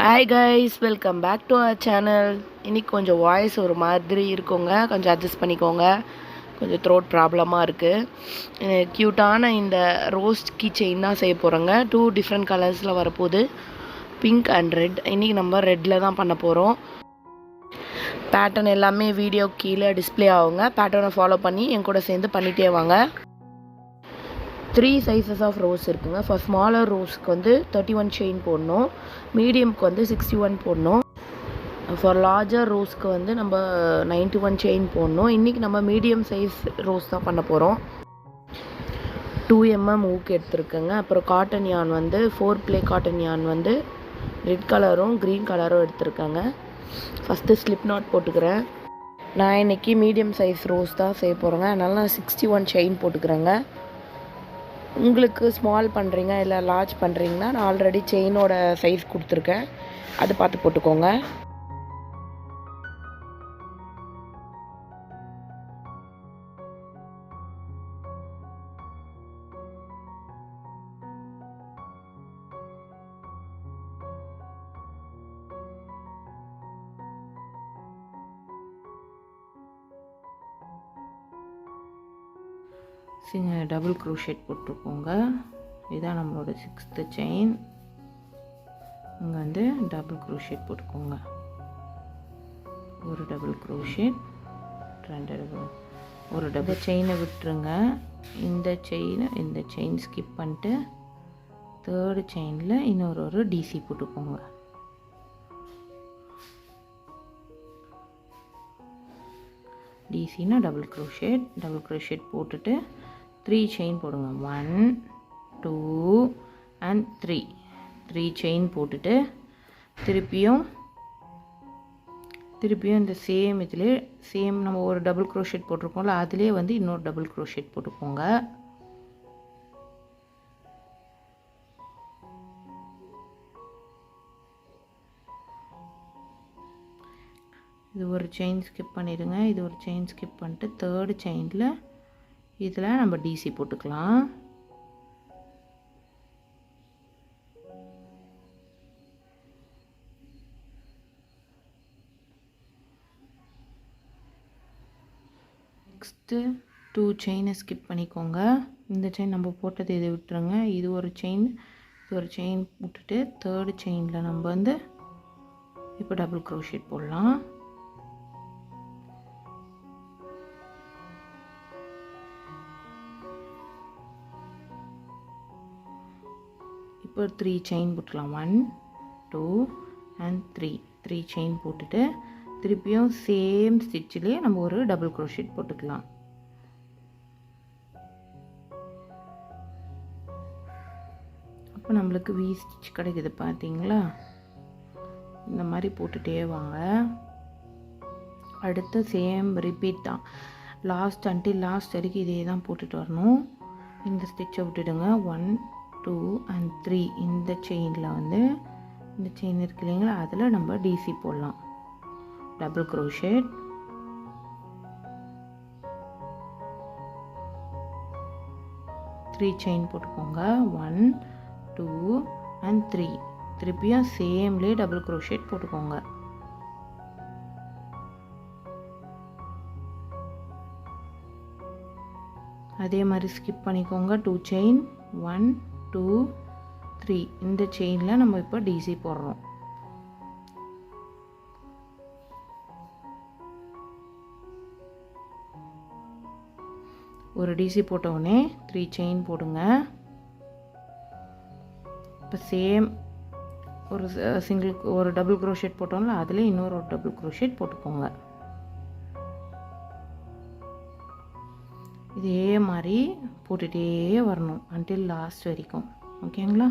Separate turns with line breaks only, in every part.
Hi guys, welcome back to our channel. இன்றைக்கி கொஞ்சம் voice ஒரு மாதிரி இருக்குங்க, கொஞ்சம் அட்ஜஸ்ட் பண்ணிக்கோங்க. கொஞ்சம் த்ரோட் ப்ராப்ளமாக இருக்குது. க்யூட்டான இந்த ரோஸ்ட் கீ செயின் தான் செய்ய போகிறோங்க. 2 டிஃப்ரெண்ட் கலர்ஸில் வரப்போகுது, பிங்க் அண்ட் ரெட். இன்றைக்கி நம்ம ரெட்டில் தான் பண்ண போகிறோம். பேட்டர்ன் எல்லாமே வீடியோ கீழே டிஸ்பிளே ஆகுங்க. பேட்டர்னை ஃபாலோ பண்ணி என் கூட சேர்ந்து பண்ணிகிட்டே வாங்க. 3 சைஸஸ் ஆஃப் ரோஸ் இருக்குங்க. ஃபார் ஸ்மாலர் ரோஸ்க்கு வந்து 31 செயின் போடணும், மீடியம்க்கு வந்து 61 போடணும். ஃபார் லார்ஜர் ரோஸ்க்கு வந்து நம்ம 91 செயின் போடணும். இன்றைக்கி நம்ம மீடியம் சைஸ் ரோஸ் தான் பண்ண போகிறோம். 2 mm ஊக்கு எடுத்துருக்கேங்க. அப்புறம் காட்டன் யான் வந்து 4 ப்ளே காட்டன் யான் வந்து ரெட் கலரும் க்ரீன் கலரும் எடுத்துருக்கேங்க. ஃபஸ்ட்டு ஸ்லிப் நாட் போட்டுக்கிறேன். நான் இன்றைக்கி மீடியம் சைஸ் ரோஸ் தான் செய்ய போகிறேங்க, அதனால் நான் 61 செயின் போட்டுக்கிறேங்க. உங்களுக்கு ஸ்மால் பண்ணுறீங்க இல்லை லார்ஜ் பண்ணுறீங்கன்னா நான் ஆல்ரெடி செயினோட சைஸ் கொடுத்துருக்கேன், அது பார்த்து போட்டுக்கோங்க. டபுள் க்ரோஷெட் போட்டுக்கோங்க. இதுதான் நம்மளோட 6th செயின். இங்கே வந்து டபுள் க்ரோஷெட் போட்டுக்கோங்க. ஒரு டபுள் க்ரோஷெட், 2 ஒரு டபுள் செயினை விட்டுருங்க. இந்த செயின் ஸ்கிப் பண்ணிட்டு 3rd செயினில் இன்னொரு டிசி போட்டுக்கோங்க. டிசினா டபுள் க்ரோஷெட் போட்டுட்டு 3 செயின் போடுங்க. 1 2 and 3 செயின் போட்டுட்டு திருப்பியும் இந்த சேம் நம்ம ஒரு டபுள் க்ரோஷெட் போட்டிருக்கோம்ல, அதிலே வந்து இன்னொரு டபுள் க்ரோஷெட் போட்டுக்கோங்க. இது ஒரு செயின் ஸ்கிப் பண்ணிடுங்க. இது ஒரு செயின் ஸ்கிப் பண்ணிட்டு 3rd செயினில் இதில் நம்ம டிசி போட்டுக்கலாம். நெக்ஸ்ட்டு 2 செயினை ஸ்கிப் பண்ணிக்கோங்க. இந்த செயின் நம்ம போட்டது இதை விட்டுருங்க. இது ஒரு செயின் விட்டுட்டு 3rd செயினில் நம்ம வந்து இப்போ டபுள் க்ரோஷெட் போடலாம். இப்போ 3 செயின் போட்டுக்கலாம். 1 2 and 3 செயின் போட்டுட்டு திருப்பியும் சேம் ஸ்டிச்சிலே நம்ம ஒரு டபுள் க்ரோஷெட் போட்டுக்கலாம். அப்போ நம்மளுக்கு வி ஸ்டிச் கிடைக்குது, பார்த்தீங்களா? இந்த மாதிரி போட்டுகிட்டே வாங்க. அடுத்து சேம் ரிப்பீட் தான், லாஸ்ட் வரைக்கும் இதே தான் போட்டுட்டு வரணும். இந்த ஸ்டிச்சை விட்டுடுங்க. 1 2 and 3 இந்த செயினில் வந்து இந்த செயின் இருக்கு இல்லைங்களா, அதில் நம்ம டிசி போடலாம். டபுள் க்ரோஷெட், செயின் போட்டுக்கோங்க. 1 2 and 3 திருப்பியும் சேம்லேயே டபுள் க்ரோஷெட் போட்டுக்கோங்க. அதே மாதிரி ஸ்கிப் பண்ணிக்கோங்க. 2 செயின், 1 2 3 இந்த செயினில் நம்ம இப்போ டிசி போடுறோம். ஒரு டிசி போட்டவுடனே 3 செயின் போடுங்க. இப்போ சேம் ஒரு டபுள் க்ரோஷெட் போட்டோம்ல, அதில் இன்னொரு டபுள் க்ரோஷெட் போட்டுக்கோங்க. இதே மாதிரி போட்டுகிட்டே வரணும் அன்டில் லாஸ்ட் வரைக்கும். ஓகேங்களா?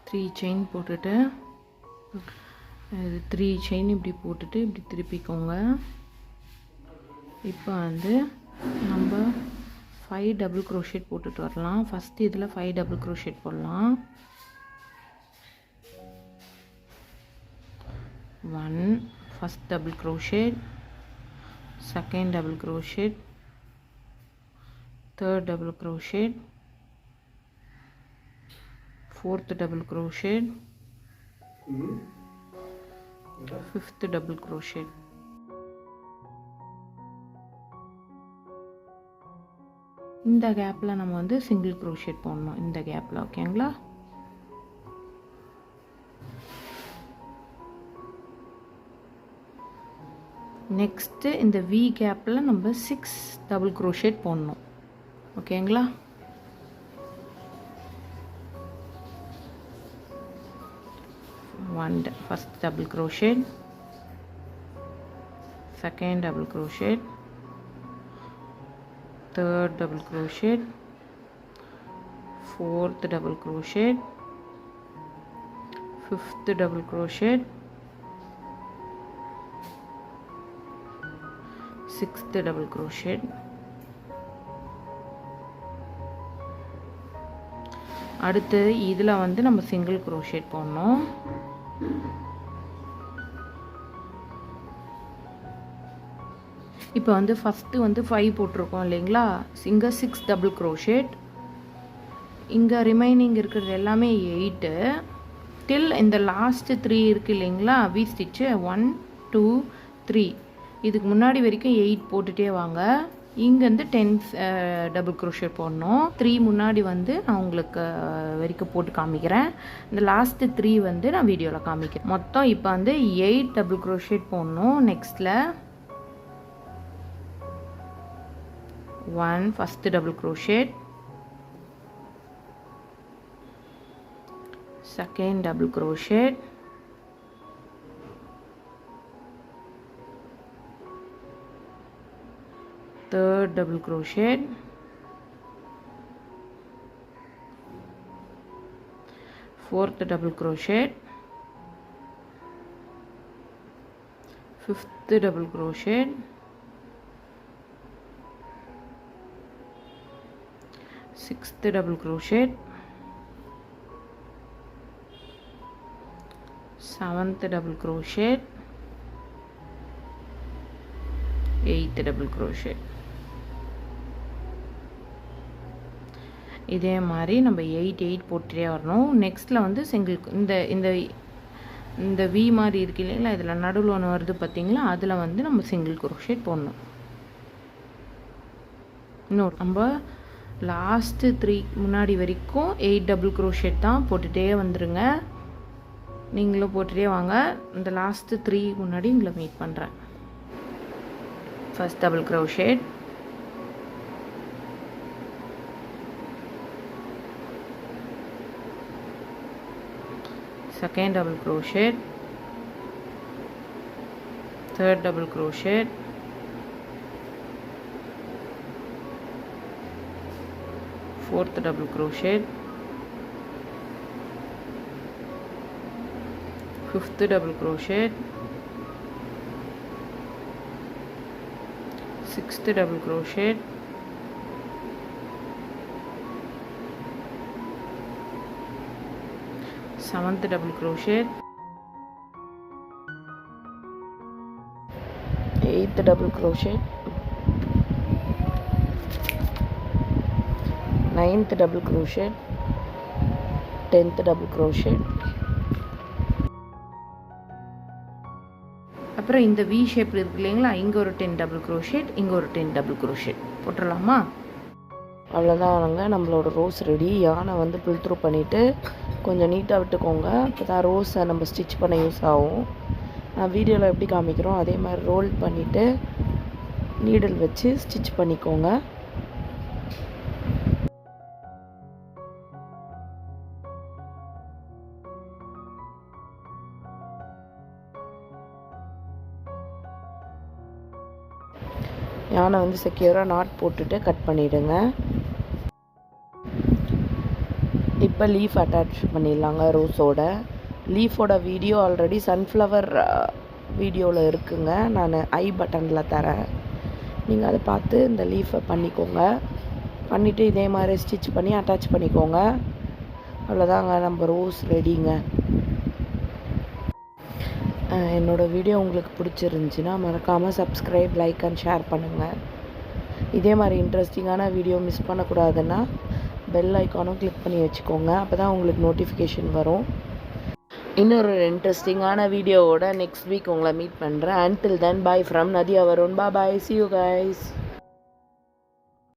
த்ரீ செயின் போட்டுட்டு 3 செயின் இப்படி போட்டுட்டு இப்படி திருப்பிக்கோங்க. இப்போ வந்து நம்ம 5 டபுள் crochet போட்டுட்டு வரலாம். ஃபஸ்ட்டு இதில் 5 டபுள் crochet போடலாம். 1 first double crochet, second double crochet, third double crochet, fourth double crochet, fifth double crochet. இந்த கேப்ல நம்ம வந்து சிங்கிள் crochet போடணும் இந்த கேப்ல. ஓகேங்களா? நெக்ஸ்ட் இந்த V கேப்ல நம்ம 6 டபுள் crochet போடணும். ஓகேங்களா? first double crochet, second double crochet, third double crochet, fourth double crochet, fifth double crochet, sixth double crochet. அடுத்து இதுல வந்து நம்ம சிங்கிள் crochet போடணும். இப்போ வந்து ஃபர்ஸ்ட் வந்து 5 போட்டுருக்கோம் இல்லைங்களா? இங்க 6 டபுள் crochet, இங்க ரிமைனிங் இருக்கிறது எல்லாமே 8 till இந்த லாஸ்ட் 3 இருக்கு இல்லைங்களா? V ஸ்டிட்ச் 1 2 3 இதுக்கு முன்னாடி வரைக்கும் 8 போட்டுட்டே வாங்க. இங்க வந்து 10 டபுள் crochet போடணும். 3 முன்னாடி வந்து நான் உங்களுக்கு வரைக்கும் போட்டு காமிக்கிறேன். இந்த லாஸ்ட் 3 வந்து நான் வீடியோல காமிக்கிறேன். மொத்தம் இப்போ வந்து 8 டபுள் crochet போடணும். நெக்ஸ்ட்ல 1 first double crochet, second double crochet, third double crochet, fourth double crochet, fifth double crochet, sixth double crochet, seventh double crochet, eighth double crochet. இதே மாதிரி நம்ம 8 போட்டுட்டே வரணும். நெக்ஸ்ட்ல வந்து சிங்கிள் இந்த இந்த இந்த V மாதிரி இருக்கு இல்லைங்களா? இதுல நடுவுல ஒன்று வருது பார்த்தீங்களா? அதுல வந்து நம்ம சிங்கிள் crochet போடணும். இன்னொரு நம்ம லாஸ்ட் 3 முன்னாடி வரைக்கும் 8 டபுள் crochet தான் போட்டுட்டே வந்துருங்க. நீங்களும் போட்டுட்டே வாங்க. இந்த லாஸ்ட் 3 முன்னாடி உங்களை மீட் பண்றேன். First double crochet, second double crochet, third double crochet, fourth double crochet, fifth double crochet, sixth double crochet, seventh double crochet, eighth double crochet, ninth double crochet, 10th double crochet. அப்புறம் இந்த V shape இருக்கு இல்லைங்களா? இங்க ஒரு 10 double crochet, இங்க ஒரு 10 double crochet போட்டுடலாமா? அவ்வளோதானுங்க, நம்மளோட rose ready. யானை வந்து புல் த்ரூ பண்ணிவிட்டு கொஞ்சம் நீட்டாக விட்டுக்கோங்க. அப்போ தான் ரோஸை நம்ம ஸ்டிச் பண்ண யூஸ் ஆகும். நான் வீடியோவில் எப்படி காமிக்கிறோம் அதே மாதிரி ரோல் பண்ணிவிட்டு நீடில் வச்சு ஸ்டிச் பண்ணிக்கோங்க. யானை வந்து செக்யூராக நாட் போட்டுட்டு கட் பண்ணிவிடுங்க. இப்போ லீஃப் அட்டாச் பண்ணிடலாங்க ரோஸோட. லீஃபோட வீடியோ ஆல்ரெடி சன்ஃப்ளவர் வீடியோவில் இருக்குங்க. நான் ஐ பட்டனில் தரேன். நீங்கள் அதை பார்த்து இந்த லீஃபை பண்ணிக்கோங்க. பண்ணிவிட்டு இதே மாதிரி ஸ்டிச் பண்ணி அட்டாச் பண்ணிக்கோங்க. அவ்வளோதாங்க, நம்ம ரோஸ் ரெடிங்க. என்னோடய வீடியோ உங்களுக்கு பிடிச்சிருந்துச்சின்னா மறக்காமல் சப்ஸ்கிரைப், லைக் அண்ட் ஷேர் பண்ணுங்கள். இதே மாதிரி இன்ட்ரெஸ்டிங்கான வீடியோ மிஸ் பண்ணக்கூடாதுன்னா பெல் ஐக்கானும் கிளிக் பண்ணி வச்சுக்கோங்க. அப்போ தான் உங்களுக்கு நோட்டிஃபிகேஷன் வரும். இன்னொரு இன்ட்ரெஸ்டிங்கான வீடியோவோட நெக்ஸ்ட் வீக் உங்களை மீட் பண்ணுறேன். Until then, bye from Nadia Varun. Bye bye. See you guys.